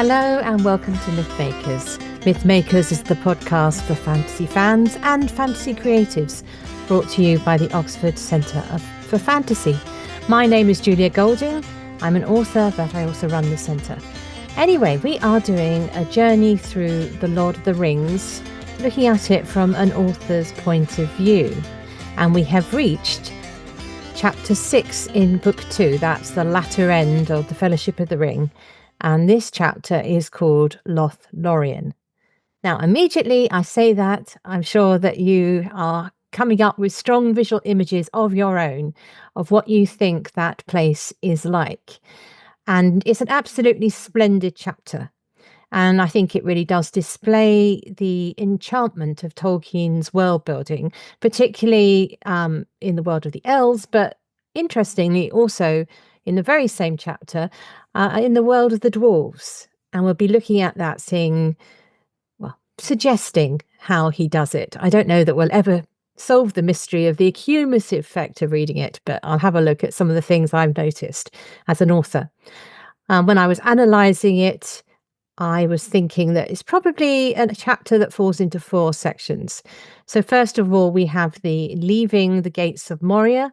Hello and welcome to Mythmakers. Mythmakers is the podcast for fantasy fans and fantasy creatives, brought to you by the Oxford Centre for Fantasy. My name is Julia Golding. I'm an author, but I also run the centre. Anyway, we are doing a journey through The Lord of the Rings, looking at it from an author's point of view. And we have reached Chapter 6 in Book 2. That's the latter end of the Fellowship of the Ring. And this chapter is called LotR. Now, immediately I say that, I'm sure that you are coming up with strong visual images of your own, of what you think that place is like. And it's an absolutely splendid chapter. And I think it really does display the enchantment of Tolkien's world building, particularly in the world of the elves, but interestingly also in the very same chapter, in the world of the dwarves. And we'll be looking at that, suggesting how he does it. I don't know that we'll ever solve the mystery of the accumulative effect of reading it, but I'll have a look at some of the things I've noticed as an author. When I was analysing it, I was thinking that it's probably a chapter that falls into 4 sections. So first of all, we have the leaving the gates of Moria,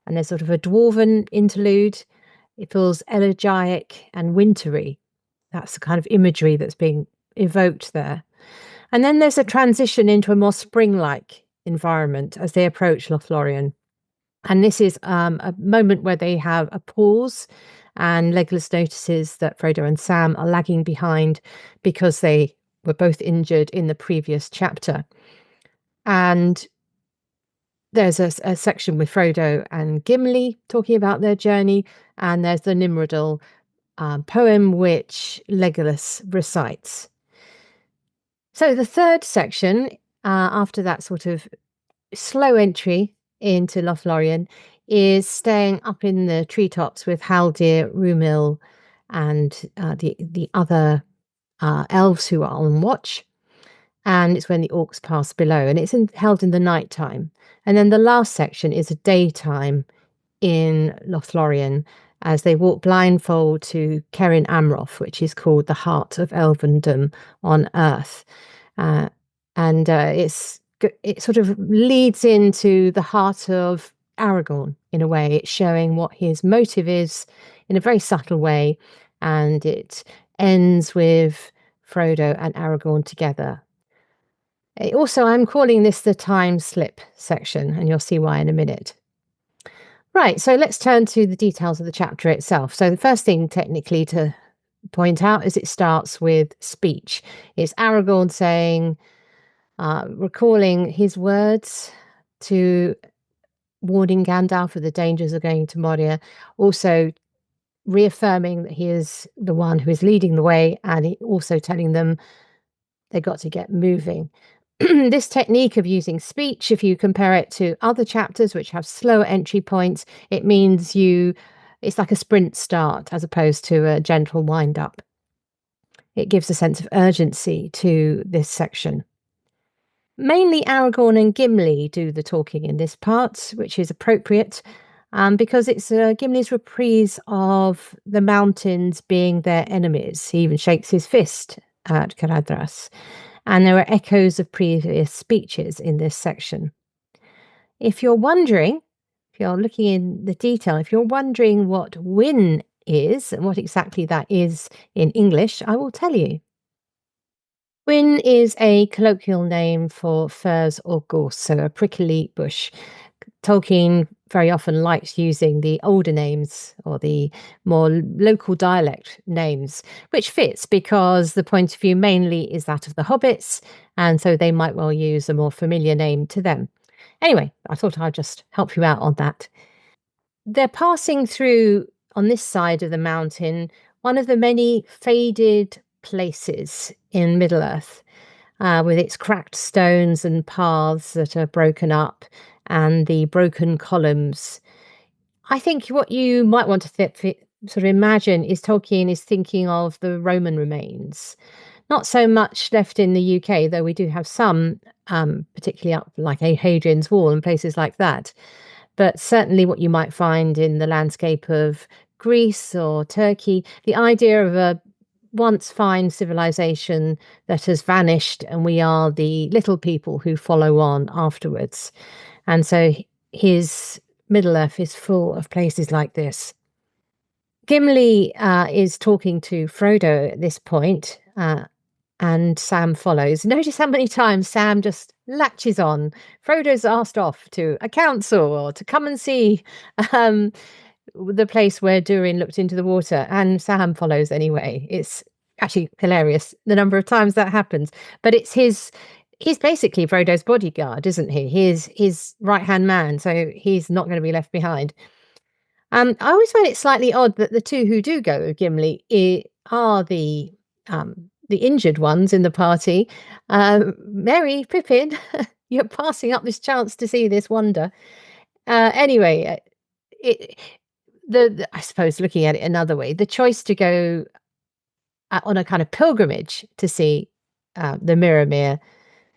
and there's sort of a dwarven interlude. It feels elegiac and wintry. That's the kind of imagery that's being evoked there. And then there's a transition into a more spring-like environment as they approach LotR. And this is a moment where they have a pause, and Legolas notices that Frodo and Sam are lagging behind because they were both injured in the previous chapter. And there's a section with Frodo and Gimli talking about their journey, and there's the Nimrodel poem which Legolas recites. So the third section, after that sort of slow entry into Lothlorien, is staying up in the treetops with Haldir, Rumil, and the other elves who are on watch. And it's when the orcs pass below, and it's held in the night time. And then the last section is a daytime in Lothlorien as they walk blindfold to Cerin Amroth, which is called the heart of Elvendom on Earth. It sort of leads into the heart of Aragorn in a way. It's showing what his motive is in a very subtle way, and it ends with Frodo and Aragorn together. Also, I'm calling this the time slip section, and you'll see why in a minute. Right, so let's turn to the details of the chapter itself. So the first thing technically to point out is it starts with speech. It's Aragorn saying, recalling his words to warning Gandalf of the dangers of going to Moria, also reaffirming that he is the one who is leading the way, and also telling them they've got to get moving. This technique of using speech, if you compare it to other chapters which have slower entry points, it means it's like a sprint start as opposed to a gentle wind up. It gives a sense of urgency to this section. Mainly Aragorn and Gimli do the talking in this part, which is appropriate because it's Gimli's reprise of the mountains being their enemies. He even shakes his fist at Caradhras. And there are echoes of previous speeches in this section. If you're looking in the detail, if you're wondering what whin is and what exactly that is in English, I will tell you. Whin is a colloquial name for furze or gorse, so a prickly bush. Tolkien very often likes using the older names or the more local dialect names, which fits because the point of view mainly is that of the hobbits, and so they might well use a more familiar name to them. Anyway, I thought I'd just help you out on that. They're passing through, on this side of the mountain, one of the many faded places in Middle-earth, with its cracked stones and paths that are broken up and the broken columns. I think what you might want to sort of imagine is Tolkien is thinking of the Roman remains. Not so much left in the UK, though we do have some, particularly up like Hadrian's Wall and places like that. But certainly what you might find in the landscape of Greece or Turkey, the idea of a once fine civilization that has vanished, and we are the little people who follow on afterwards. And so his Middle Earth is full of places like this. Gimli is talking to Frodo at this point, and Sam follows. Notice how many times Sam just latches on. Frodo's asked off to a council or to come and see um, the place where Durin looked into the water, and Sam follows anyway. It's actually hilarious the number of times that happens. But it's he's basically Frodo's bodyguard, isn't he? He's his right-hand man, so he's not going to be left behind. I always find it slightly odd that the two who do go with Gimli are the injured ones in the party. Merry, Pippin, you're passing up this chance to see this wonder. Anyway, it I suppose looking at it another way, the choice to go on a kind of pilgrimage to see the Mirror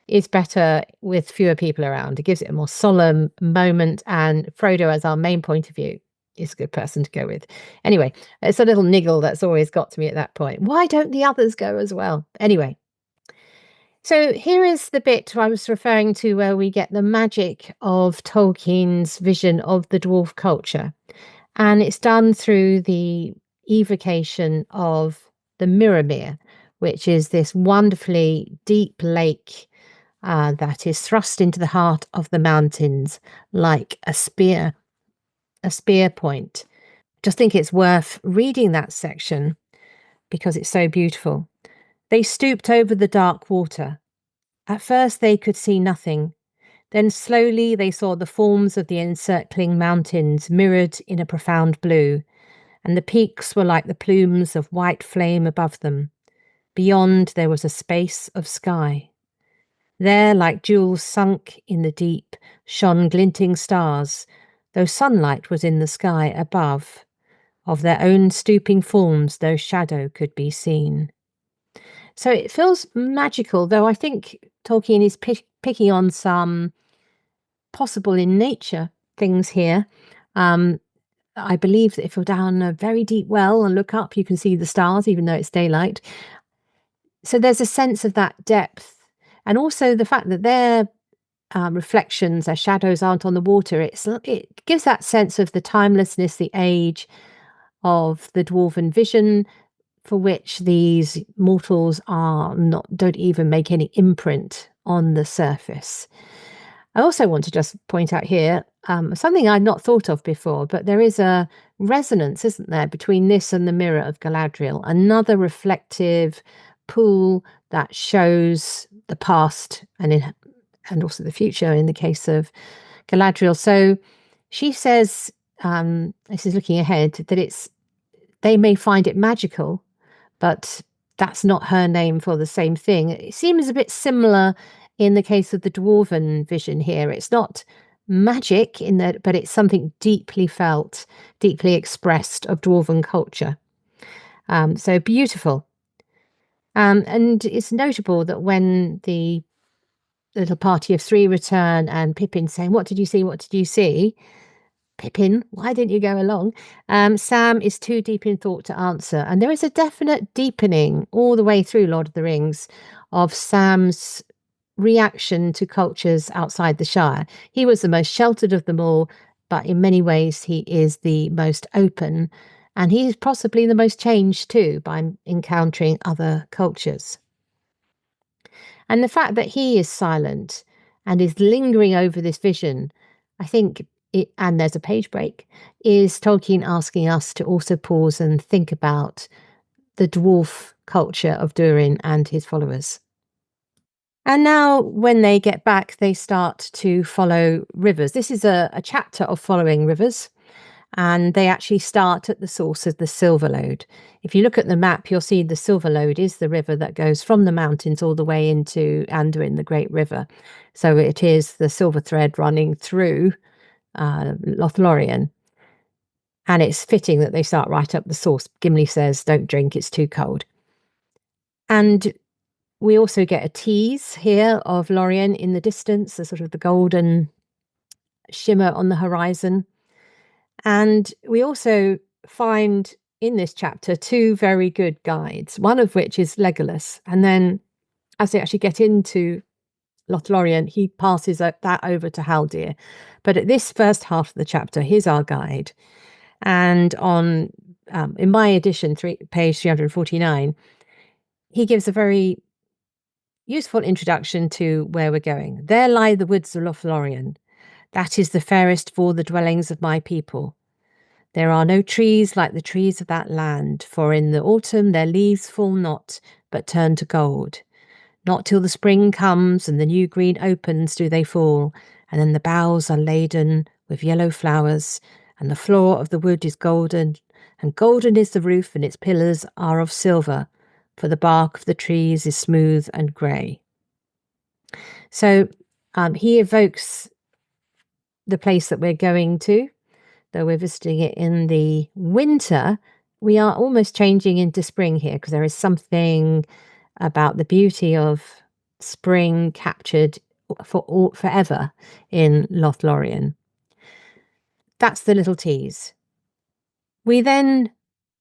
is better with fewer people around. It gives it a more solemn moment, and Frodo, as our main point of view, is a good person to go with. Anyway, it's a little niggle that's always got to me at that point. Why don't the others go as well? Anyway, so here is the bit I was referring to where we get the magic of Tolkien's vision of the dwarf culture. And it's done through the evocation of the Mirror, which is this wonderfully deep lake that is thrust into the heart of the mountains like a spear point. Just think it's worth reading that section because it's so beautiful. They stooped over the dark water. At first they could see nothing. Then slowly they saw the forms of the encircling mountains mirrored in a profound blue, and the peaks were like the plumes of white flame above them. Beyond there was a space of sky. There, like jewels sunk in the deep, shone glinting stars, though sunlight was in the sky above. Of their own stooping forms no shadow could be seen. So it feels magical, though I think Tolkien is picking on some possible in nature things here. I believe that if you're down a very deep well and look up, you can see the stars, even though it's daylight. So there's a sense of that depth. And also the fact that their reflections, their shadows aren't on the water, it gives that sense of the timelessness, the age of the dwarven vision, for which these mortals don't even make any imprint on the surface. I also want to just point out here something I'd not thought of before, but there is a resonance, isn't there, between this and the Mirror of Galadriel, another reflective pool that shows the past and also the future in the case of Galadriel. So she says, this is looking ahead, that they may find it magical, but that's not her name for the same thing. It seems a bit similar in the case of the dwarven vision here. It's not magic in that, but it's something deeply felt, deeply expressed of dwarven culture. So beautiful. And it's notable that when the little party of three return and Pippin's saying, "What did you see? What did you see?" Pippin, why didn't you go along? Sam is too deep in thought to answer. And there is a definite deepening all the way through Lord of the Rings of Sam's reaction to cultures outside the Shire. He was the most sheltered of them all, but in many ways he is the most open. And he's possibly the most changed too by encountering other cultures. And the fact that he is silent and is lingering over this vision, I think and there's a page break, is Tolkien asking us to also pause and think about the dwarf culture of Durin and his followers. And now, when they get back, they start to follow rivers. This is a chapter of following rivers, and they actually start at the source of the Silverlode. If you look at the map, you'll see the Silverlode is the river that goes from the mountains all the way into Anduin, the Great River. So it is the silver thread running through Lothlorien. And it's fitting that they start right up the source. Gimli says, "Don't drink, it's too cold." And we also get a tease here of Lorien in the distance, the sort of the golden shimmer on the horizon. And we also find in this chapter, two very good guides, one of which is Legolas. And then as they actually get into Lothlorien, he passes that over to Haldir. But at this first half of the chapter, here's our guide. And on in my edition, page 349, he gives a very useful introduction to where we're going. There lie the woods of Lothlorien. That is the fairest of all the dwellings of my people. There are no trees like the trees of that land, for in the autumn their leaves fall not, but turn to gold. Not till the spring comes and the new green opens do they fall, and then the boughs are laden with yellow flowers, and the floor of the wood is golden, and golden is the roof, and its pillars are of silver, for the bark of the trees is smooth and grey. So he evokes the place that we're going to, though we're visiting it in the winter. We are almost changing into spring here, because there is something about the beauty of spring captured forever in Lothlorien. That's the little tease. We then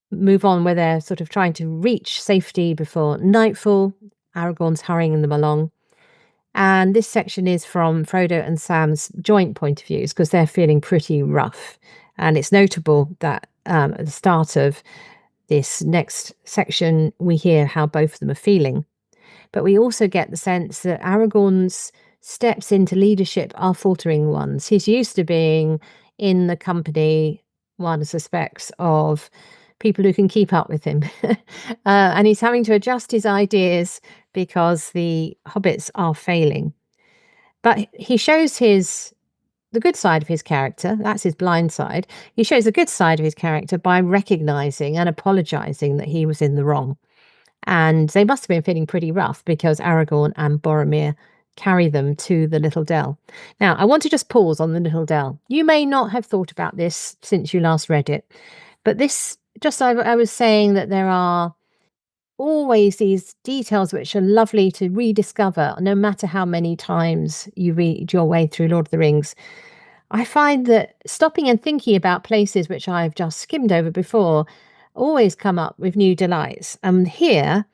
move on where they're sort of trying to reach safety before nightfall. Aragorn's hurrying them along. And this section is from Frodo and Sam's joint point of views, because they're feeling pretty rough. And it's notable that at the start of this next section, we hear how both of them are feeling. But we also get the sense that Aragorn's steps into leadership are faltering ones. He's used to being in the company, one suspects, of people who can keep up with him. And he's having to adjust his ideas because the hobbits are failing. But he shows the good side of his character. That's his blind side. He shows the good side of his character by recognizing and apologizing that he was in the wrong. And they must have been feeling pretty rough, because Aragorn and Boromir carry them to the little dell. Now, I want to just pause on the little dell. You may not have thought about this since you last read it, but this, I was saying that there are always these details which are lovely to rediscover, no matter how many times you read your way through Lord of the Rings. I find that stopping and thinking about places which I've just skimmed over before always come up with new delights. And here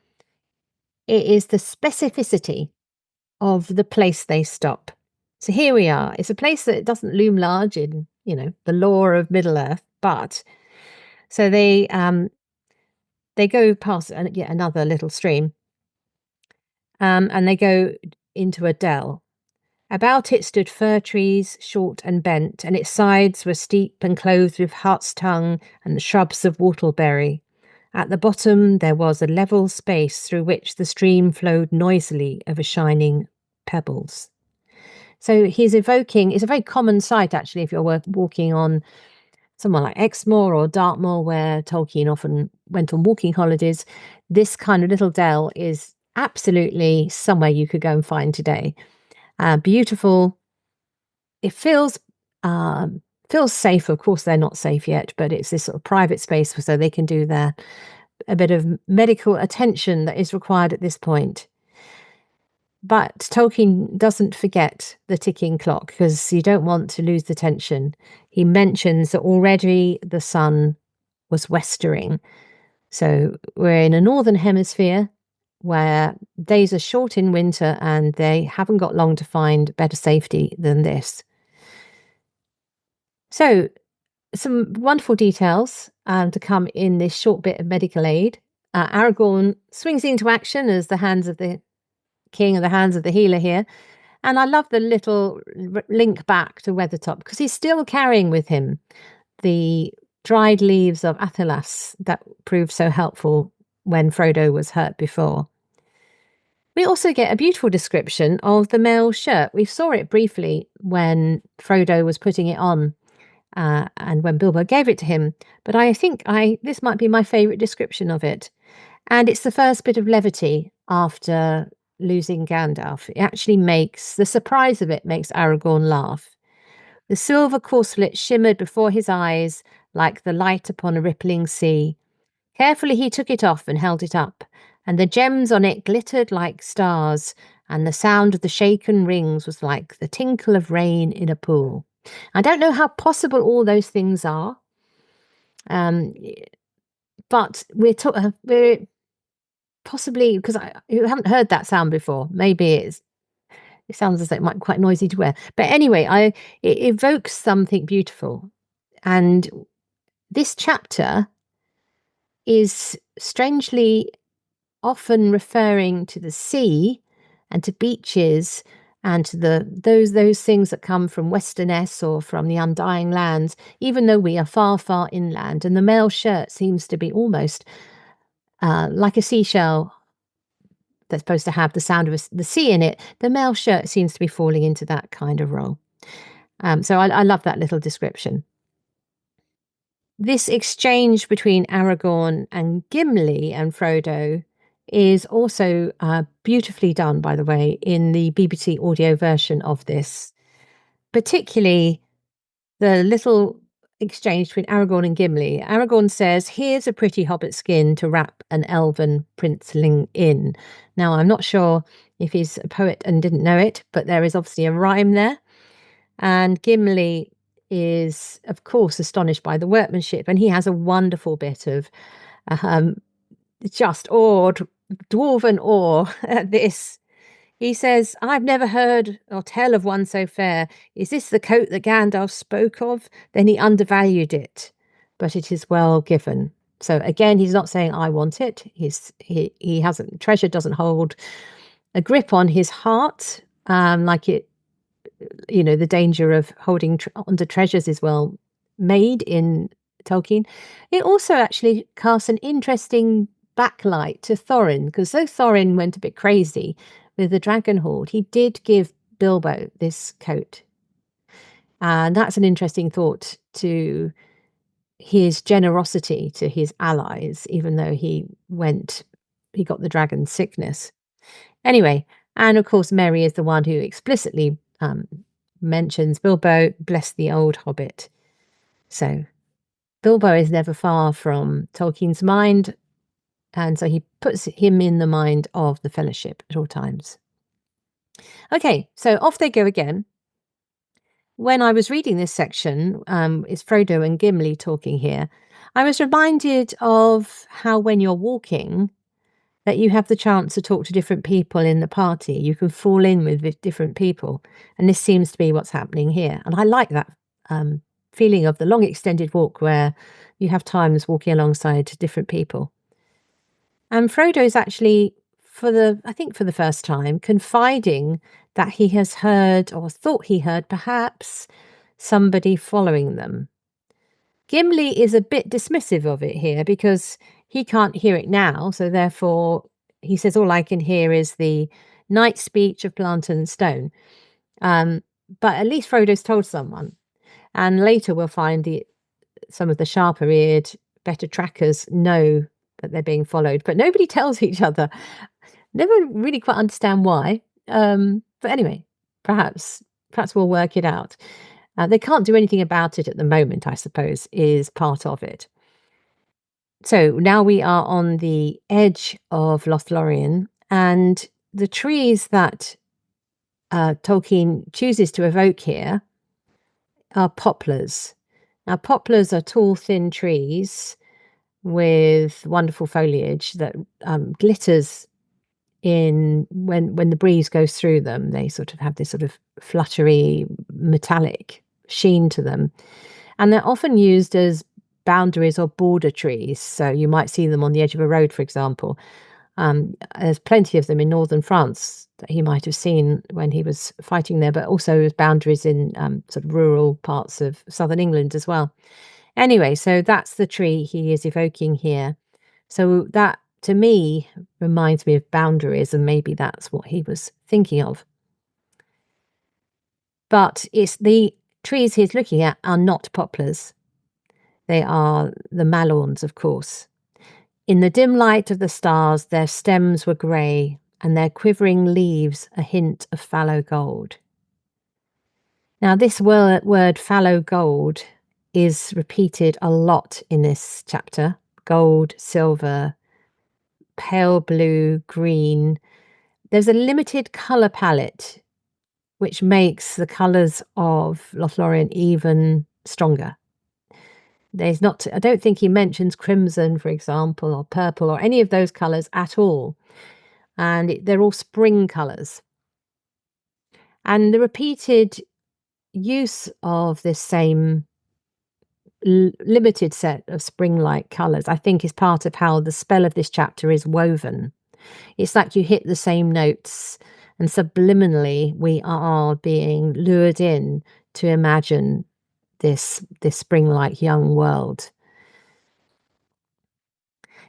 it is the specificity of the place they stop. So here we are. It's a place that doesn't loom large in, the lore of Middle-earth, but so they go past yet another little stream, and they go into a dell. About it stood fir trees, short and bent, and its sides were steep and clothed with hart's tongue and shrubs of whortleberry. At the bottom there was a level space through which the stream flowed noisily over shining pebbles. So he's evoking, it's a very common sight actually if you're walking on somewhere like Exmoor or Dartmoor, where Tolkien often went on walking holidays. This kind of little dell is absolutely somewhere you could go and find today. Beautiful. It feels safe. Of course, they're not safe yet, but it's this sort of private space so they can do a bit of medical attention that is required at this point. But Tolkien doesn't forget the ticking clock, because you don't want to lose the tension. He mentions that already the sun was westering. So we're in a northern hemisphere where days are short in winter, and they haven't got long to find better safety than this. So some wonderful details to come in this short bit of medical aid. Aragorn swings into action as the hands of the king and the hands of the healer here. And I love the little link back to Weathertop, because he's still carrying with him the dried leaves of Athelas that proved so helpful when Frodo was hurt before. We also get a beautiful description of the mail shirt. We saw it briefly when Frodo was putting it on and when Bilbo gave it to him. But I think this might be my favourite description of it. And it's the first bit of levity after losing Gandalf. It actually the surprise of it makes Aragorn laugh. The silver corselet shimmered before his eyes like the light upon a rippling sea. Carefully he took it off and held it up, and the gems on it glittered like stars, and the sound of the shaken rings was like the tinkle of rain in a pool. I don't know how possible all those things are. but we're possibly, because you haven't heard that sound before. Maybe it sounds as though it might be quite noisy to wear. But anyway, it evokes something beautiful. And this chapter is strangely often referring to the sea and to beaches and to those things that come from Westerness or from the undying lands, even though we are far, far inland. And the male shirt seems to be almost like a seashell that's supposed to have the sound of the sea in it. The male shirt seems to be falling into that kind of role. So I love that little description. This exchange between Aragorn and Gimli and Frodo is also beautifully done, by the way, in the BBC audio version of this, particularly the little exchange between Aragorn and Gimli. Aragorn says, "Here's a pretty hobbit skin to wrap an elven princeling in." Now, I'm not sure if he's a poet and didn't know it, but there is obviously a rhyme there. And Gimli is, of course, astonished by the workmanship, and he has a wonderful bit of um, just awed, dwarven awe at this. He says, "I've never heard or tell of one so fair. Is this the coat that Gandalf spoke of? Then he undervalued it, but it is well given." So again, he's not saying I want it. He hasn't, treasure doesn't hold a grip on his heart, like it, the danger of holding onto treasures is well made in Tolkien. It also actually casts an interesting backlight to Thorin, because though Thorin went a bit crazy with the dragon horde, he did give Bilbo this coat. And that's an interesting thought to his generosity to his allies, even though he got the dragon sickness. Anyway, and of course, Merry is the one who explicitly mentions Bilbo, bless the old hobbit. So Bilbo is never far from Tolkien's mind, and so he puts him in the mind of the Fellowship at all times. Okay, so off they go again. When I was reading this section, it's Frodo and Gimli talking here, I was reminded of how when you're walking, that you have the chance to talk to different people in the party. You can fall in with different people. And this seems to be what's happening here. And I like that feeling of the long extended walk where you have times walking alongside different people. And Frodo is actually, for the first time, confiding that he has heard, or thought he heard perhaps, somebody following them. Gimli is a bit dismissive of it here because he can't hear it now, so therefore he says, "All I can hear is the night speech of plant and stone." But at least Frodo's told someone, and later we'll find some of the sharper-eared, better trackers know that they're being followed, but nobody tells each other. Never really quite understand why. But anyway, perhaps we'll work it out. They can't do anything about it at the moment, I suppose, is part of it. So now we are on the edge of Lothlorien, and the trees that Tolkien chooses to evoke here are poplars. Now, poplars are tall, thin trees with wonderful foliage that glitters in when the breeze goes through them. They sort of have this sort of fluttery metallic sheen to them, and they're often used as boundaries or border trees. So you might see them on the edge of a road, for example. There's plenty of them in northern France that he might have seen when he was fighting there, but also as boundaries in sort of rural parts of southern England as well. Anyway, so that's the tree he is evoking here. So that, to me, reminds me of boundaries, and maybe that's what he was thinking of. But it's the trees he's looking at are not poplars. They are the malorns, of course. In the dim light of the stars, their stems were grey, and their quivering leaves a hint of fallow gold. Now, this word fallow gold is repeated a lot in this chapter. Gold, silver, pale blue, green. There's a limited colour palette, which makes the colours of Lothlorien even stronger. There's not I don't think he mentions crimson, for example, or purple or any of those colours at all, and they're all spring colours. And the repeated use of this same limited set of spring-like colours, I think, is part of how the spell of this chapter is woven. It's like you hit the same notes, and subliminally we are being lured in to imagine this spring-like young world.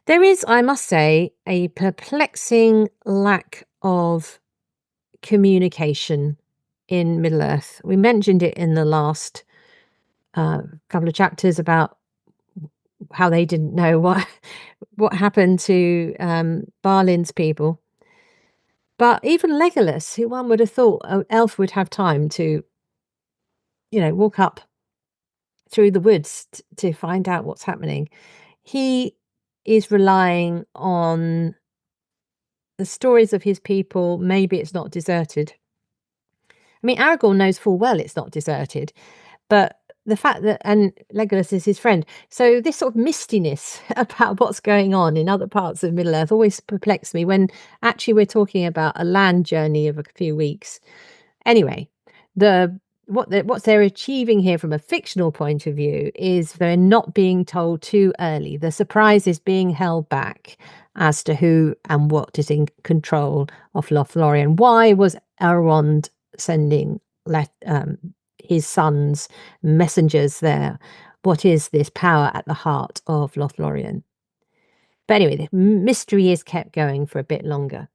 There is, I must say, a perplexing lack of communication in Middle-earth. We mentioned it in the last couple of chapters about how they didn't know what what happened to Balin's people. But even Legolas, who one would have thought an elf would have time to, walk up through the woods to find out what's happening, he is relying on the stories of his people. Maybe it's not deserted. I mean, Aragorn knows full well it's not deserted, but the fact that, and Legolas is his friend, so this sort of mistiness about what's going on in other parts of Middle Earth always perplexed me when actually we're talking about a land journey of a few weeks. Anyway, what they're achieving here from a fictional point of view is they're not being told too early. The surprise is being held back as to who and what is in control of Lothlorien. Why was Elrond sending his sons messengers there? What is this power at the heart of Lothlorien? But anyway, the mystery is kept going for a bit longer.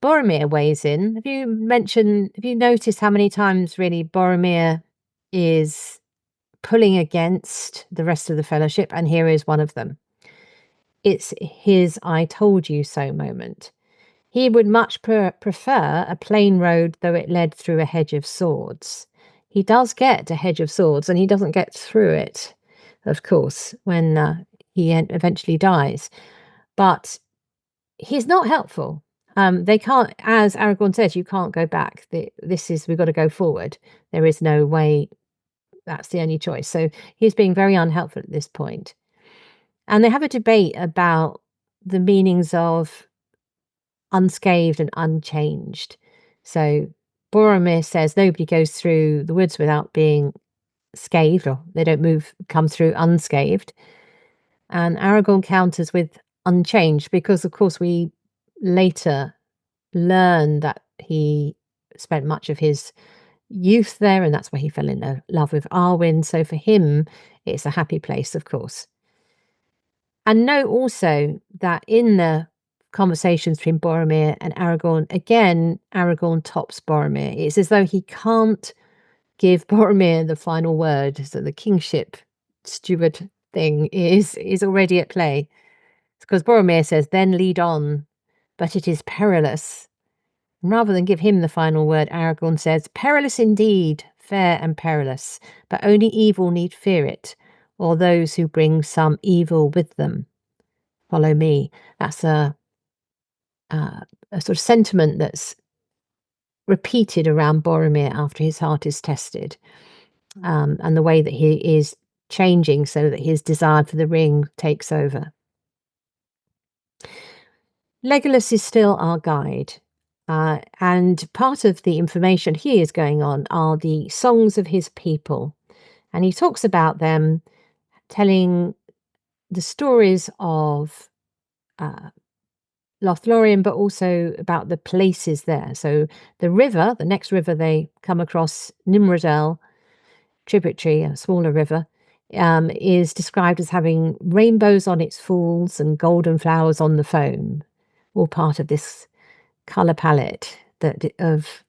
Boromir weighs in. Have you noticed how many times really Boromir is pulling against the rest of the Fellowship? And here is one of them. It's his I told you so moment. He would much prefer a plain road, though it led through a hedge of swords. He does get a hedge of swords, and he doesn't get through it, of course, when he eventually dies. But he's not helpful. They can't, as Aragorn says, you can't go back. We've got to go forward. There is no way. That's the only choice. So he's being very unhelpful at this point. And they have a debate about the meanings of unscathed and unchanged. So Boromir says nobody goes through the woods without being scathed, or they don't come through unscathed. And Aragorn counters with unchanged because, of course, we later learn that he spent much of his youth there, and that's where he fell in love with Arwen. So for him, it's a happy place, of course. And note also that in the conversations between Boromir and Aragorn, again, Aragorn tops Boromir. It's as though he can't give Boromir the final word. So the kingship steward thing is already at play. Because Boromir says, then lead on, but it is perilous. And rather than give him the final word, Aragorn says, perilous indeed, fair and perilous, but only evil need fear it, or those who bring some evil with them. Follow me. That's a sort of sentiment that's repeated around Boromir after his heart is tested, and the way that he is changing so that his desire for the ring takes over. Legolas is still our guide, and part of the information he is going on are the songs of his people, and he talks about them telling the stories of Lothlorien, but also about the places there. So the next river they come across, Nimrodel tributary, a smaller river, is described as having rainbows on its falls and golden flowers on the foam, all part of this colour palette of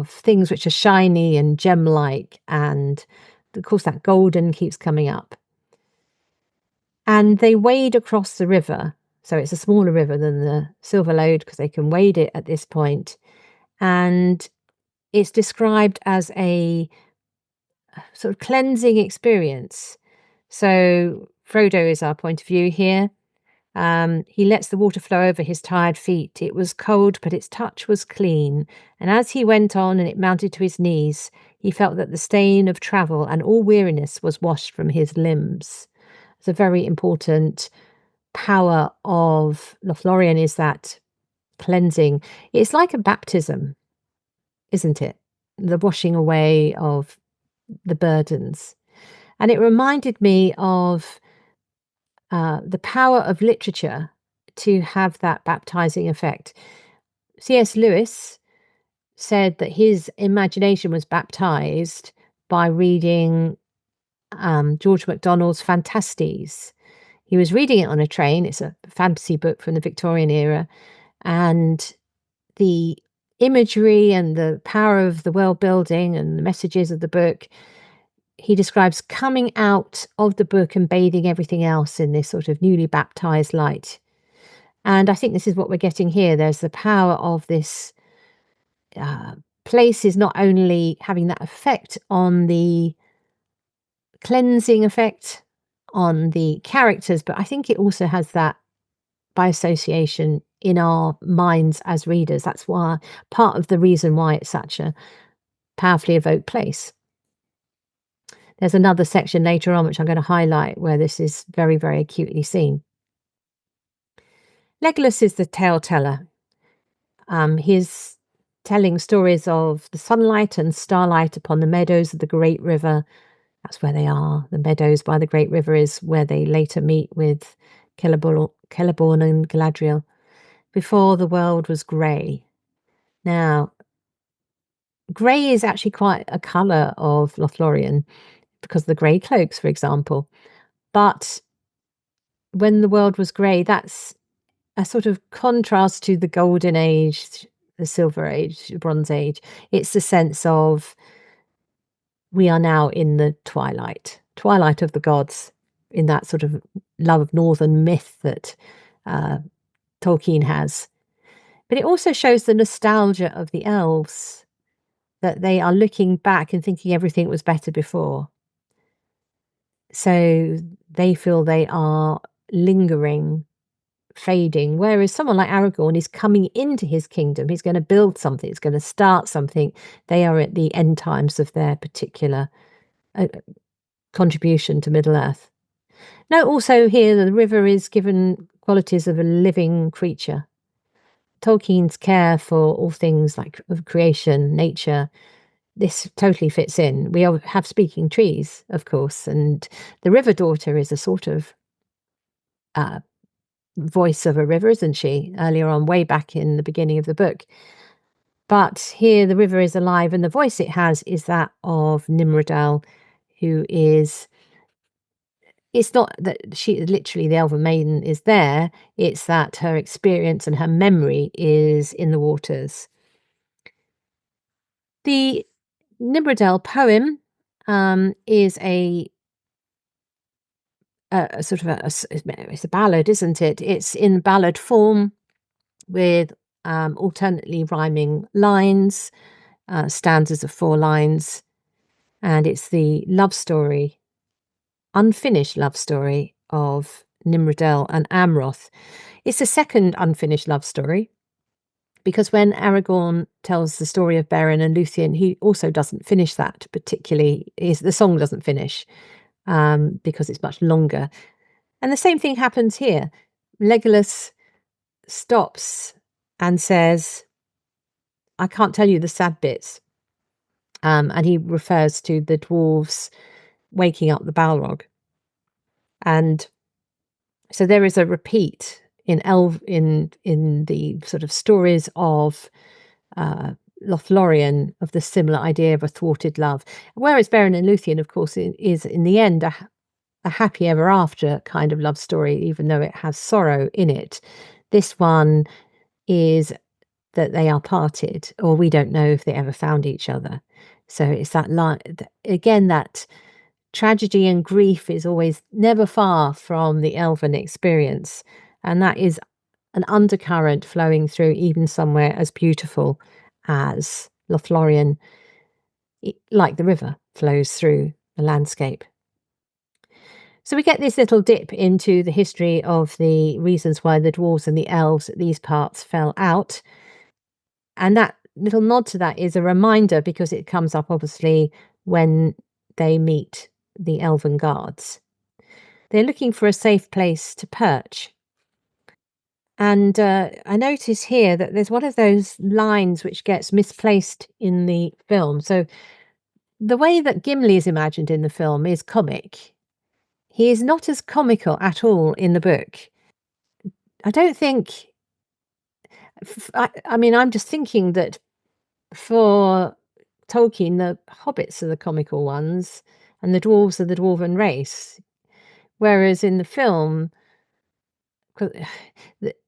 things which are shiny and gem-like, and of course that golden keeps coming up. And they wade across the river, so it's a smaller river than the Silver Lode because they can wade it at this point, and it's described as a sort of cleansing experience. So Frodo is our point of view here. He lets the water flow over his tired feet. It was cold, but its touch was clean. And as he went on and it mounted to his knees, He felt that the stain of travel and all weariness was washed from his limbs. It's a very important power of Lothlorien is that cleansing. It's like a baptism, isn't it? The washing away of the burdens. And it reminded me of the power of literature to have that baptizing effect. C.S. Lewis said that his imagination was baptized by reading George MacDonald's Fantastes. He was reading it on a train. It's a fantasy book from the Victorian era. And the imagery and the power of the world building and the messages of the book, he describes coming out of the book and bathing everything else in this sort of newly baptized light. And I think this is what we're getting here. There's the power of this place is not only having that effect on the cleansing effect on the characters, but I think it also has that by association in our minds as readers. That's why part of the reason why it's such a powerfully evoked place. There's another section later on which I'm going to highlight where this is very, very acutely seen. Legolas is the tale teller. He's telling stories of the sunlight and starlight upon the meadows of the great river. That's where they are. The meadows by the great river is where they later meet with Celeborn and Galadriel. Before the world was grey. Now, grey is actually quite a colour of Lothlorien because of the grey cloaks, for example. But when the world was grey, that's a sort of contrast to the golden age, the silver age, the bronze age. It's the sense of we are now in the twilight of the gods, in that sort of love of northern myth that Tolkien has. But it also shows the nostalgia of the elves, that they are looking back and thinking everything was better before. So they feel they are lingering, fading, whereas someone like Aragorn is coming into his kingdom. He's going to build something, he's going to start something. They are at the end times of their particular contribution to Middle-earth. Note also here that the river is given qualities of a living creature. Tolkien's care for all things like of creation, nature, this totally fits in. We all have speaking trees, of course, and the river daughter is a sort of voice of a river, isn't she? Earlier on, way back in the beginning of the book. But here the river is alive, and the voice it has is that of Nimrodel, who is. It's not that she literally the Elven Maiden is there, it's that her experience and her memory is in the waters. The Nimrodel poem is a sort of it's a ballad, isn't it? It's in ballad form with alternately rhyming lines, stanzas of 4 lines, and it's the love story, unfinished love story of Nimrodel and Amroth. It's the second unfinished love story because when Aragorn tells the story of Beren and Luthien, he also doesn't finish that particularly. The song doesn't finish because it's much longer. And the same thing happens here. Legolas stops and says, I can't tell you the sad bits. And he refers to the dwarves waking up the Balrog. And so there is a repeat in the sort of stories of Lothlorien of the similar idea of a thwarted love. Whereas Beren and Luthien, of course, is in the end a happy ever after kind of love story, even though it has sorrow in it. This one is that they are parted, or we don't know if they ever found each other. So it's that line again, that tragedy and grief is always never far from the elven experience, and that is an undercurrent flowing through even somewhere as beautiful as Lothlorien, like the river, flows through the landscape. So we get this little dip into the history of the reasons why the dwarves and the elves at these parts fell out. And that little nod to that is a reminder because it comes up obviously when they meet the elven guards. They're looking for a safe place to perch. And I notice here that there's one of those lines which gets misplaced in the film. So the way that Gimli is imagined in the film is comic. He is not as comical at all in the book. I don't think. I mean, I'm just thinking that for Tolkien, the hobbits are the comical ones, and the dwarves are the dwarven race. Whereas in the film,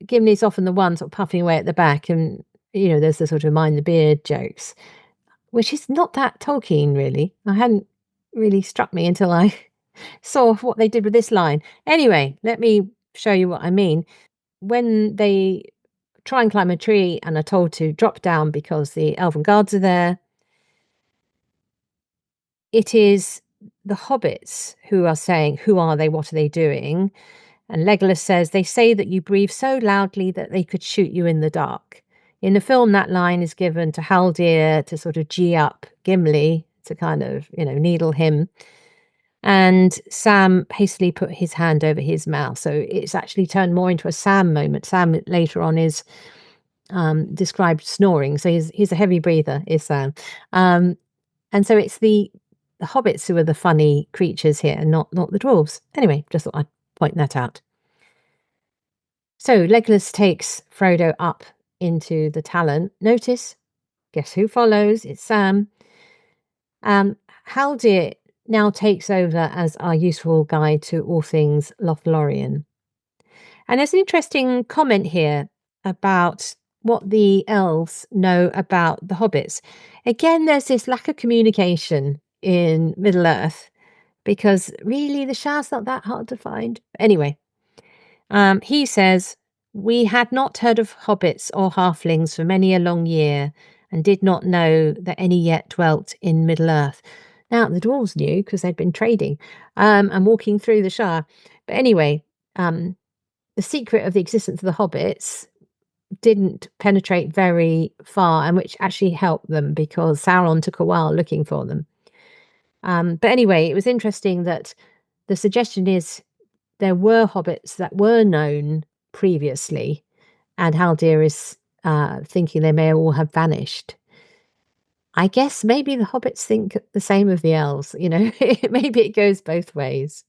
Gimli's often the one sort of puffing away at the back, and there's the sort of mind the beard jokes, which is not that Tolkien really. I hadn't really struck me until I saw what they did with this line. Anyway, let me show you what I mean. When they try and climb a tree and are told to drop down because the elven guards are there, it is the hobbits who are saying, "Who are they? What are they doing?" And Legolas says, "They say that you breathe so loudly that they could shoot you in the dark." In the film, that line is given to Haldir to sort of gee up Gimli, to kind of, needle him. And Sam hastily put his hand over his mouth. So it's actually turned more into a Sam moment. Sam later on is described snoring. So he's a heavy breather, is Sam. And so it's the hobbits who are the funny creatures here, not the dwarves. Anyway, just thought I'd point that out. So Legolas takes Frodo up into the Talon. Notice, guess who follows? It's Sam. Haldir now takes over as our useful guide to all things Lothlorien. And there's an interesting comment here about what the elves know about the hobbits. Again, there's this lack of communication in Middle-earth because really the Shah's not that hard to find. Anyway, he says, "We had not heard of hobbits or halflings for many a long year and did not know that any yet dwelt in Middle-earth." Now, the dwarves knew because they'd been trading and walking through the Shah. But anyway, the secret of the existence of the hobbits didn't penetrate very far, and which actually helped them because Sauron took a while looking for them. But anyway, it was interesting that the suggestion is there were hobbits that were known previously, and Haldir is thinking they may all have vanished. I guess maybe the hobbits think the same of the elves, maybe it goes both ways.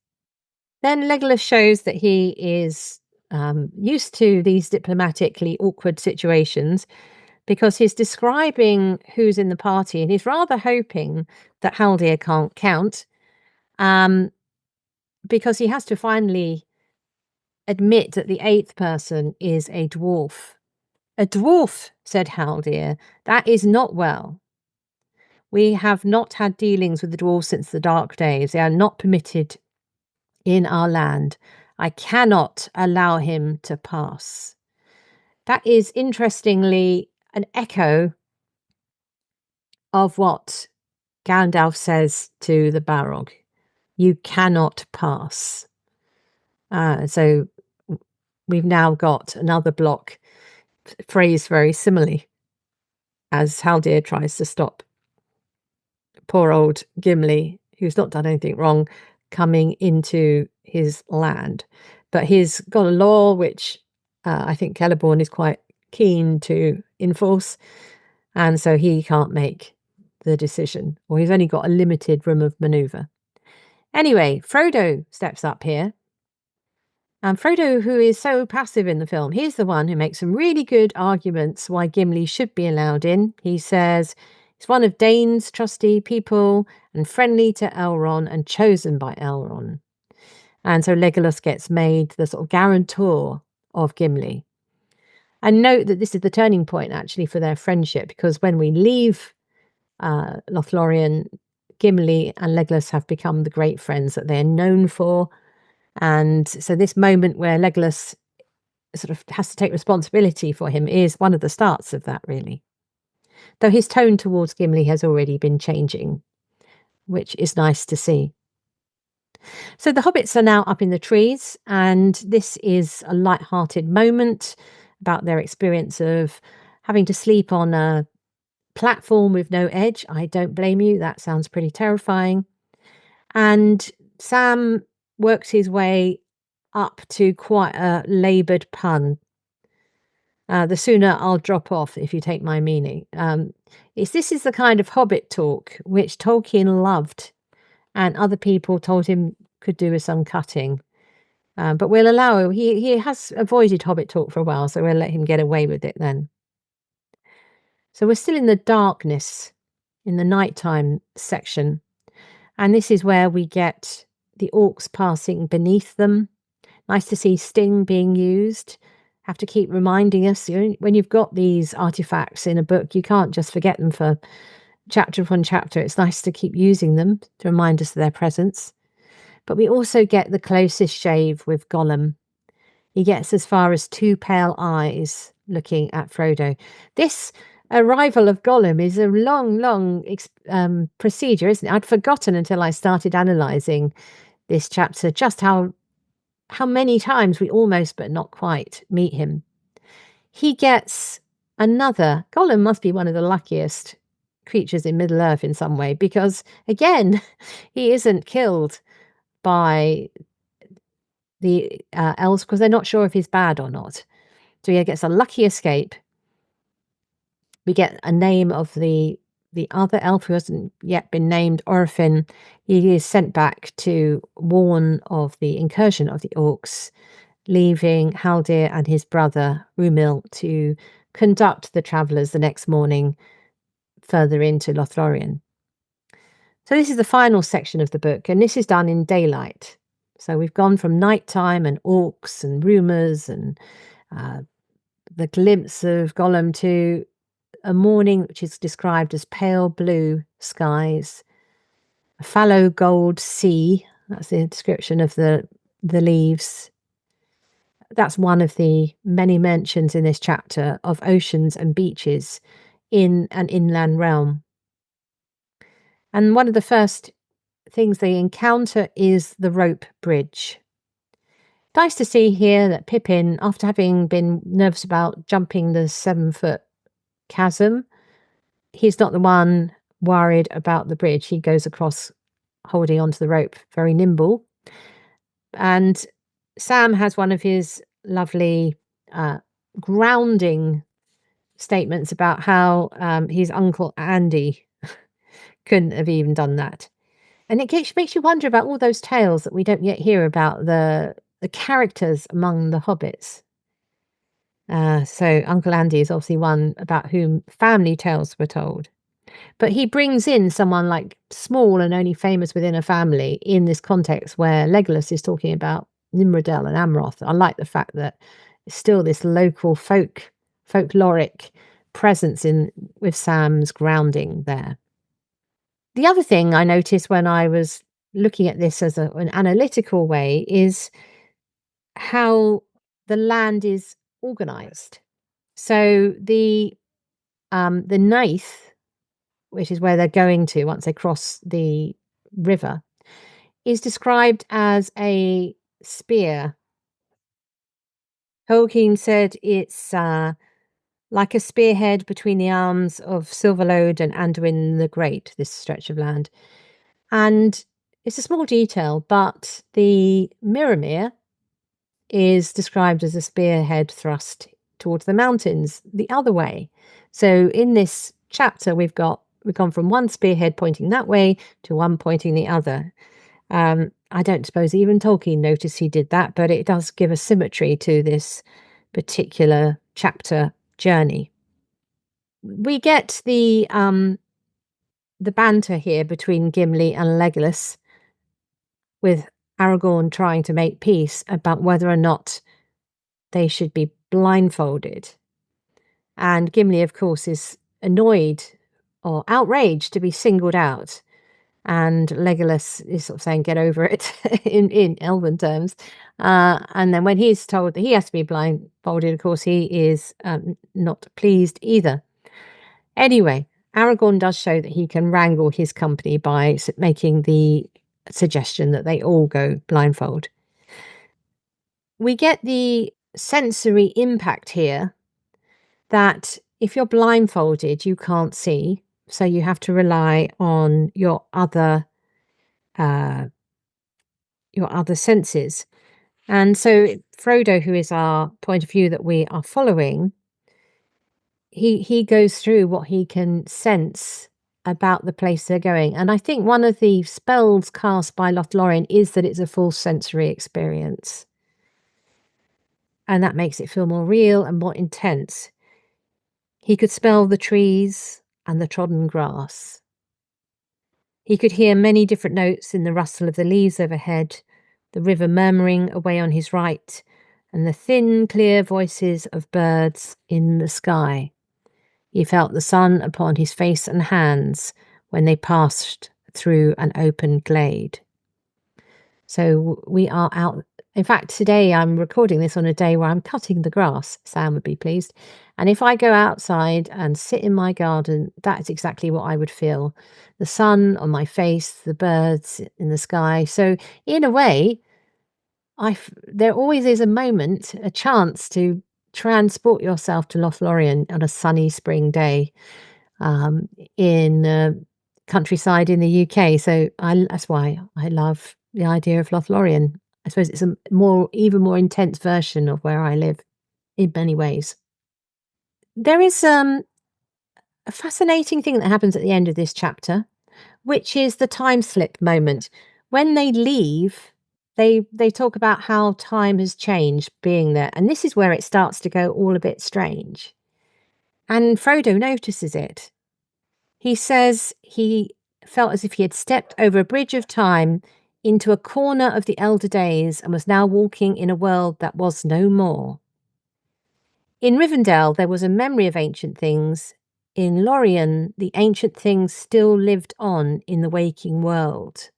Then Legolas shows that he is used to these diplomatically awkward situations because he's describing who's in the party and he's rather hoping that Haldir can't count because he has to finally admit that the eighth person is a dwarf. "A dwarf," said Haldir. "That is not well. We have not had dealings with the dwarves since the dark days. They are not permitted in our land. I cannot allow him to pass." That is interestingly an echo of what Gandalf says to the Balrog. You cannot pass. So we've now got another block phrased very similarly as Haldir tries to stop poor old Gimli, who's not done anything wrong, coming into his land. But he's got a law which I think Celeborn is quite keen to enforce, and so he can't make the decision, or he's only got a limited room of manoeuvre. Anyway, Frodo steps up here. And Frodo, who is so passive in the film, he's the one who makes some really good arguments why Gimli should be allowed in. He says he's one of Dane's trusty people and friendly to Elrond and chosen by Elrond. And so Legolas gets made the sort of guarantor of Gimli. And note that this is the turning point actually for their friendship, because when we leave Lothlorien, Gimli and Legolas have become the great friends that they're known for. And so this moment where Legolas sort of has to take responsibility for him is one of the starts of that, really. Though his tone towards Gimli has already been changing, which is nice to see. So the hobbits are now up in the trees, and this is a light-hearted moment about their experience of having to sleep on a platform with no edge. I don't blame you. That sounds pretty terrifying. And Sam works his way up to quite a laboured pun. The sooner I'll drop off, if you take my meaning. This is the kind of Hobbit talk which Tolkien loved, and other people told him could do with some cutting. But we'll allow him. He has avoided Hobbit talk for a while, so we'll let him get away with it then. So we're still in the darkness, in the nighttime section, and this is where we get the orcs passing beneath them. Nice to see Sting being used. Have to keep reminding us, when you've got these artifacts in a book, you can't just forget them for chapter upon chapter. It's nice to keep using them to remind us of their presence. But we also get the closest shave with Gollum. He gets as far as two pale eyes looking at Frodo. This arrival of Gollum is a long procedure, isn't it? I'd forgotten until I started analysing this chapter just how many times we almost but not quite meet him. He gets another. Gollum must be one of the luckiest creatures in Middle Earth in some way, because again, he isn't killed by the elves because they're not sure if he's bad or not. So he gets a lucky escape. We get a name of the other elf who hasn't yet been named, Orphin. He is sent back to warn of the incursion of the orcs, leaving Haldir and his brother Rumil to conduct the travellers the next morning further into Lothlorien. So this is the final section of the book, and this is done in daylight. So we've gone from nighttime and orcs and rumours and the glimpse of Gollum to a morning which is described as pale blue skies, a fallow gold sea. That's the description of the leaves. That's one of the many mentions in this chapter of oceans and beaches in an inland realm. And one of the first things they encounter is the rope bridge. Nice to see here that Pippin, after having been nervous about jumping the 7-foot chasm, he's not the one worried about the bridge. He goes across holding onto the rope, very nimble. And Sam has one of his lovely grounding statements about how his uncle Andy couldn't have even done that. And it makes you wonder about all those tales that we don't yet hear about the characters among the hobbits. So Uncle Andy is obviously one about whom family tales were told. But he brings in someone like small and only famous within a family in this context where Legolas is talking about Nimrodel and Amroth. I like the fact that it's still this local folkloric presence with Sam's grounding there. The other thing I noticed when I was looking at this as an analytical way is how the land is organized. So the Nath, which is where they're going to once they cross the river, is described as a spear. Tolkien said it's like a spearhead between the arms of Silverlode and Anduin the Great, this stretch of land. And it's a small detail, but the Mirrormere is described as a spearhead thrust towards the mountains the other way. So in this chapter, we've gone from one spearhead pointing that way to one pointing the other. I don't suppose even Tolkien noticed he did that, but it does give a symmetry to this particular chapter journey. We get the banter here between Gimli and Legolas, with Aragorn trying to make peace about whether or not they should be blindfolded. And Gimli, of course, is annoyed or outraged to be singled out. And Legolas is sort of saying, get over it in Elven terms. And then when he's told that he has to be blindfolded, of course, he is not pleased either. Anyway, Aragorn does show that he can wrangle his company by making the suggestion that they all go blindfold. We get the sensory impact here that if you're blindfolded, you can't see, so you have to rely on uh, your other senses. And so Frodo, who is our point of view that we are following, he goes through what he can sense about the place they're going. And I think one of the spells cast by Lothlorien is that it's a full sensory experience. And that makes it feel more real and more intense. He could smell the trees and the trodden grass. He could hear many different notes in the rustle of the leaves overhead, the river murmuring away on his right, and the thin, clear voices of birds in the sky. He felt the sun upon his face and hands when they passed through an open glade. So we are out. In fact, today I'm recording this on a day where I'm cutting the grass. Sam would be pleased. And if I go outside and sit in my garden, that is exactly what I would feel. The sun on my face, the birds in the sky. So in a way, there always is a moment, a chance to transport yourself to Lothlorien on a sunny spring day um, in countryside in the UK. So that's why I love the idea of Lothlorien. I suppose it's a even more intense version of where I live in many ways. There is a fascinating thing that happens at the end of this chapter, which is the time slip moment. When they leave, they talk about how time has changed being there, and this is where it starts to go all a bit strange. And Frodo notices it. He says he felt as if he had stepped over a bridge of time into a corner of the elder days and was now walking in a world that was no more. In Rivendell, there was a memory of ancient things. In Lorien, the ancient things still lived on in the waking world.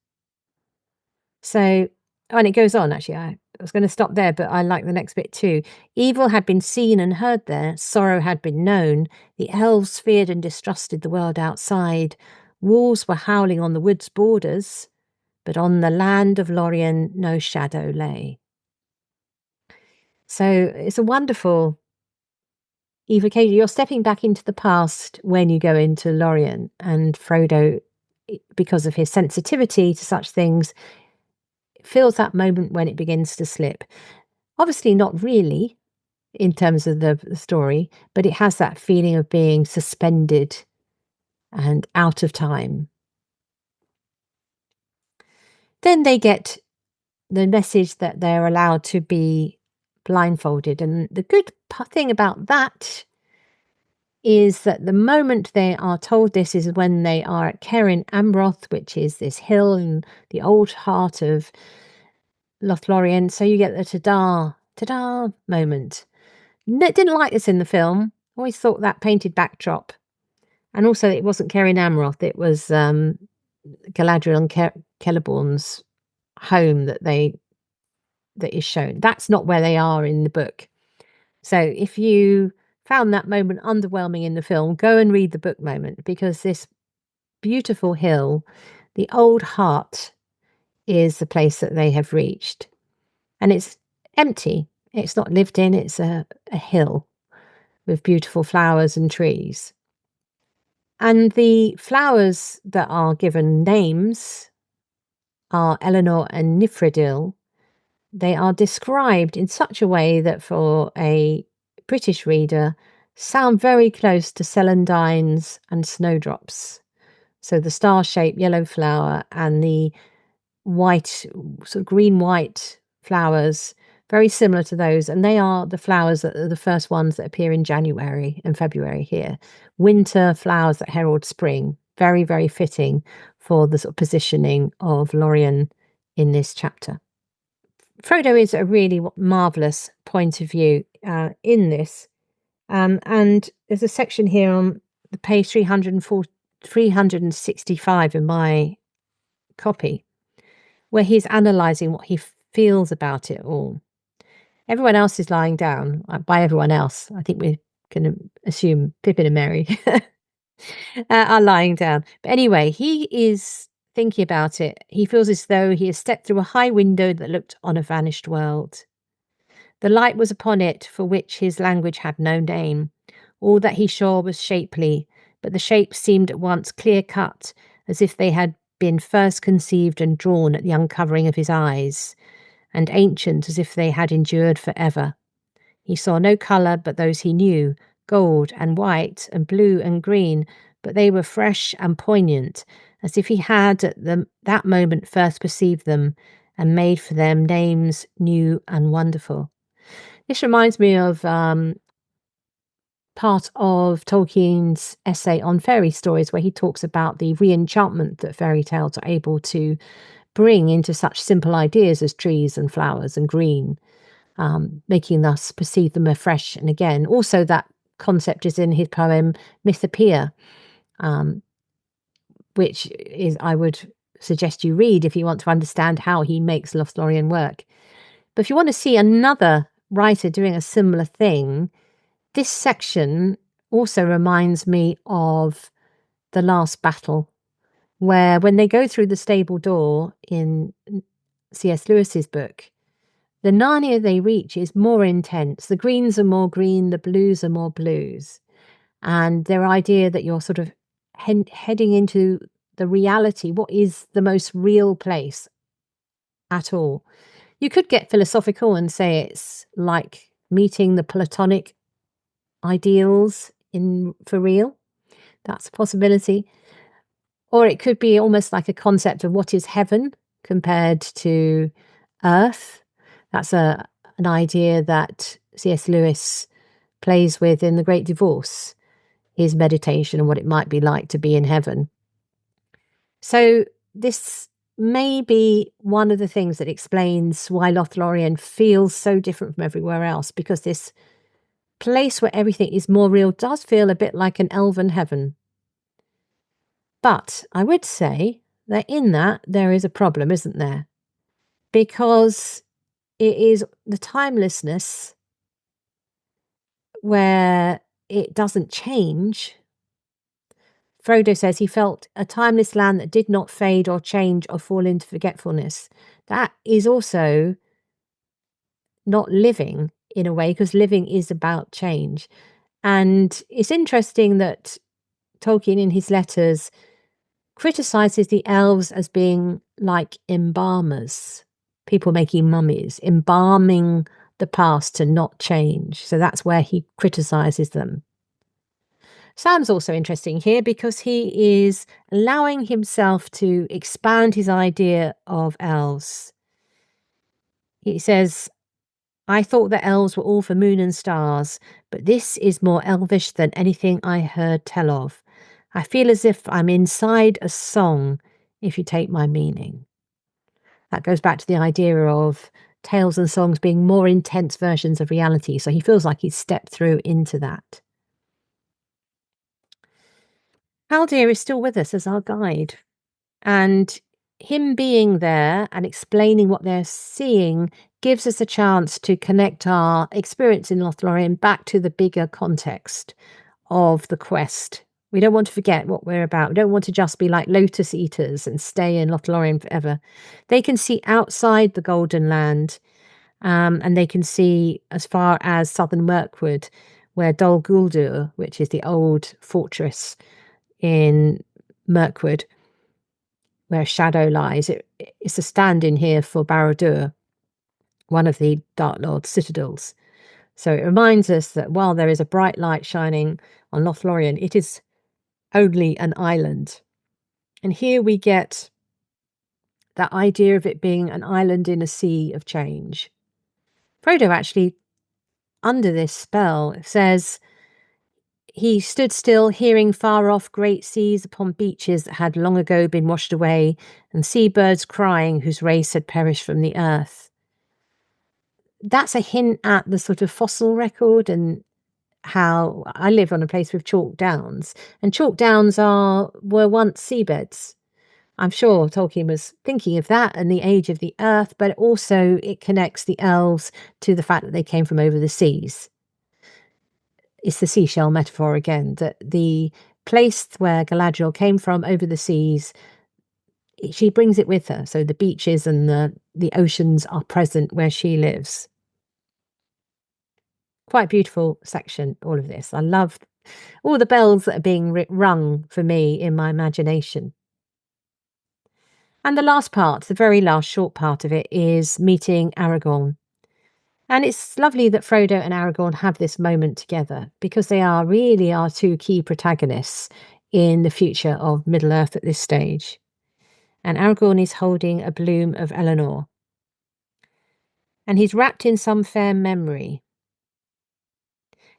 So, and it goes on, actually. I was going to stop there, but I like the next bit too. Evil had been seen and heard there, sorrow had been known. The elves feared and distrusted the world outside. Wolves were howling on the wood's borders, but on the land of Lorien no shadow lay. So it's a wonderful evocation. You're stepping back into the past when you go into Lorien, and Frodo, because of his sensitivity to such things, feels that moment when it begins to slip. Obviously, not really in terms of the story, but it has that feeling of being suspended and out of time. Then they get the message that they're allowed to be blindfolded. And the good thing about that is that the moment they are told this is when they are at Cerin Amroth, which is this hill in the old heart of Lothlorien. So you get the ta-da moment. Didn't like this in the film. Always thought that painted backdrop. And also it wasn't Cerin Amroth, it was Galadriel and Celeborn's home that is shown. That's not where they are in the book. So if you found that moment underwhelming in the film, go and read the book moment, because this beautiful hill, the old heart, is the place that they have reached. And it's empty. It's not lived in. It's a hill with beautiful flowers and trees. And the flowers that are given names are Eleanor and Nifredil. They are described in such a way that for a British reader sound very close to celandines and snowdrops. So the star-shaped yellow flower and the white, sort of green-white flowers, very similar to those. And they are the flowers that are the first ones that appear in January and February here. Winter flowers that herald spring. Very, very fitting for the sort of positioning of Lorien in this chapter. Frodo is a really marvellous point of view in this. And there's a section here on the page 365 in my copy, where he's analysing what he feels about it all. Everyone else is lying down. By everyone else, I think we can assume Pippin and Merry are lying down. But anyway, he is thinking about it. He feels as though he has stepped through a high window that looked on a vanished world. The light was upon it for which his language had no name. All that he saw was shapely, but the shapes seemed at once clear-cut, as if they had been first conceived and drawn at the uncovering of his eyes, and ancient as if they had endured for ever. He saw no colour but those he knew, gold and white and blue and green, but they were fresh and poignant, as if he had at that moment first perceived them and made for them names new and wonderful. This reminds me of part of Tolkien's essay on fairy stories, where he talks about the re-enchantment that fairy tales are able to bring into such simple ideas as trees and flowers and green, making us perceive them afresh and again. Also, that concept is in his poem Mythopoeia, um, which is I would suggest you read if you want to understand how he makes Lothlorien work. But if you want to see another writer doing a similar thing, this section also reminds me of The Last Battle, where when they go through the stable door in C.S. Lewis's book, the Narnia they reach is more intense. The greens are more green, the blues are more blues. And their idea that you're sort of heading into the reality, what is the most real place at all. You could get philosophical and say it's like meeting the Platonic ideals in for real. That's a possibility. Or it could be almost like a concept of what is heaven compared to earth. That's an idea that C.S. Lewis plays with in The Great Divorce, his meditation and what it might be like to be in heaven. So this may be one of the things that explains why Lothlorien feels so different from everywhere else, because this place where everything is more real does feel a bit like an elven heaven. But I would say that in that there is a problem, isn't there? Because it is the timelessness where it doesn't change. Frodo says he felt a timeless land that did not fade or change or fall into forgetfulness. That is also not living in a way, because living is about change. And it's interesting that Tolkien in his letters criticizes the elves as being like embalmers, people making mummies, embalming the past to not change. So that's where he criticizes them. Sam's also interesting here because he is allowing himself to expand his idea of elves. He says, I thought that elves were all for moon and stars, but this is more elvish than anything I heard tell of. I feel as if I'm inside a song, if you take my meaning. That goes back to the idea of tales and songs being more intense versions of reality, so he feels like he's stepped through into that. Haldir is still with us as our guide, and him being there and explaining what they're seeing gives us a chance to connect our experience in Lothlorien back to the bigger context of the quest. We don't want to forget what we're about. We don't want to just be like lotus eaters and stay in Lothlorien forever. They can see outside the Golden Land, and they can see as far as southern Mirkwood, where Dol Guldur, which is the old fortress in Mirkwood, where Shadow lies. It's a stand-in here for Barad-dûr, one of the Dark Lord's citadels. So it reminds us that while there is a bright light shining on Lothlorien, it is only an island. And here we get that idea of it being an island in a sea of change. Frodo actually, under this spell, says he stood still, hearing far off great seas upon beaches that had long ago been washed away, and seabirds crying whose race had perished from the earth. That's a hint at the sort of fossil record and how I live on a place with chalk downs, and chalk downs were once seabeds. I'm sure Tolkien was thinking of that and the age of the earth, but also it connects the elves to the fact that they came from over the seas. It's the seashell metaphor again, that the place where Galadriel came from over the seas, she brings it with her. So the beaches and the oceans are present where she lives. Quite beautiful section, all of this. I love all the bells that are being rung for me in my imagination. And the last part, the very last short part of it, is meeting Aragorn. And it's lovely that Frodo and Aragorn have this moment together because they are really our two key protagonists in the future of Middle-earth at this stage. And Aragorn is holding a bloom of Eleanor. And he's wrapped in some fair memory.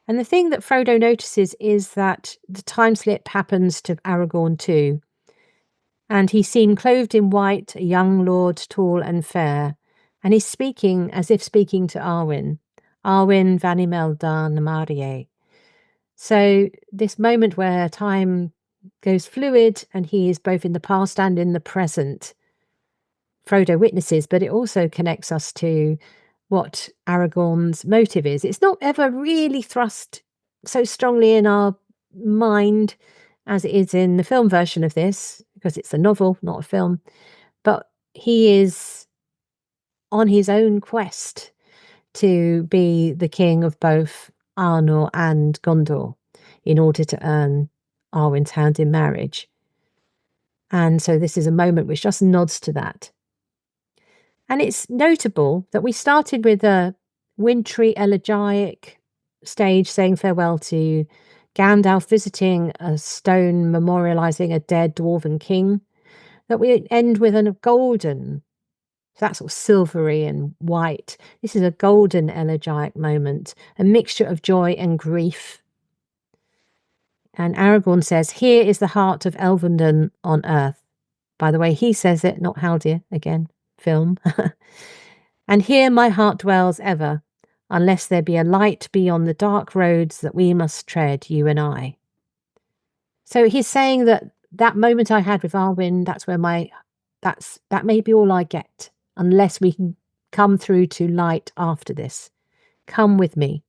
And the thing that Frodo notices is that the time slip happens to Aragorn too. And he seemed clothed in white, a young lord, tall and fair, and he's speaking as if speaking to Arwen. Arwen Vanimel da Namarie. So this moment where time goes fluid and he is both in the past and in the present, Frodo witnesses, but it also connects us to what Aragorn's motive is. It's not ever really thrust so strongly in our mind as it is in the film version of this, because it's a novel, not a film. But he is on his own quest to be the king of both Arnor and Gondor in order to earn Arwen's hand in marriage. And so this is a moment which just nods to that. And it's notable that we started with a wintry, elegiac stage saying farewell to Gandalf visiting a stone memorializing a dead dwarven king, that we end with a golden, that sort of silvery and white. This is a golden elegiac moment, a mixture of joy and grief. And Aragorn says, "Here is the heart of Elvendon on earth." By the way, he says it, not Haldir, again, film. "And here my heart dwells ever, unless there be a light beyond the dark roads that we must tread, you and I." So he's saying that that moment I had with Arwen, that's where that may be all I get, unless we can come through to light after this. Come with me.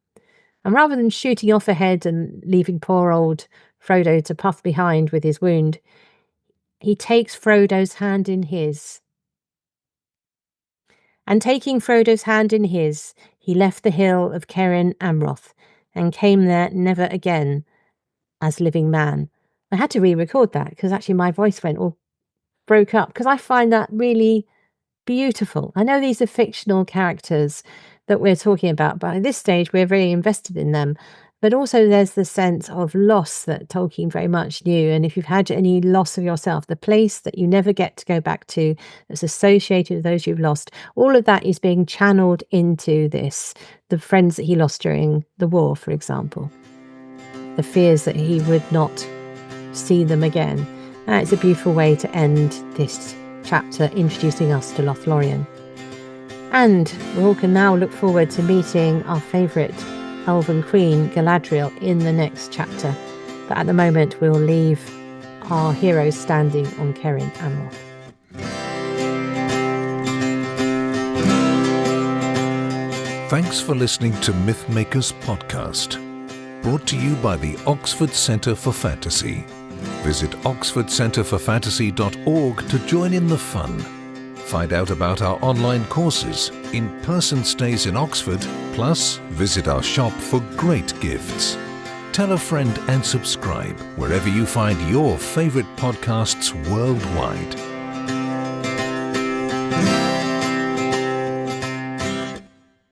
And rather than shooting off ahead and leaving poor old Frodo to puff behind with his wound, he takes Frodo's hand in his. And taking Frodo's hand in his, he left the hill of Cerin Amroth and came there never again as living man. I had to re-record that because actually my voice broke up because I find that really beautiful. I know these are fictional characters that we're talking about, but at this stage we're very invested in them. But also there's the sense of loss that Tolkien very much knew. And if you've had any loss of yourself, the place that you never get to go back to that's associated with those you've lost, all of that is being channeled into this. The friends that he lost during the war, for example. The fears that he would not see them again. And it's a beautiful way to end this chapter, introducing us to Lothlorien. And we all can now look forward to meeting our favourite Elven Queen, Galadriel, in the next chapter. But at the moment, we'll leave our heroes standing on Cerin Amroth. Thanks for listening to Mythmakers Podcast, brought to you by the Oxford Centre for Fantasy. Visit oxfordcenterforfantasy.org to join in the fun. Find out about our online courses, in-person stays in Oxford, plus visit our shop for great gifts. Tell a friend and subscribe wherever you find your favourite podcasts worldwide.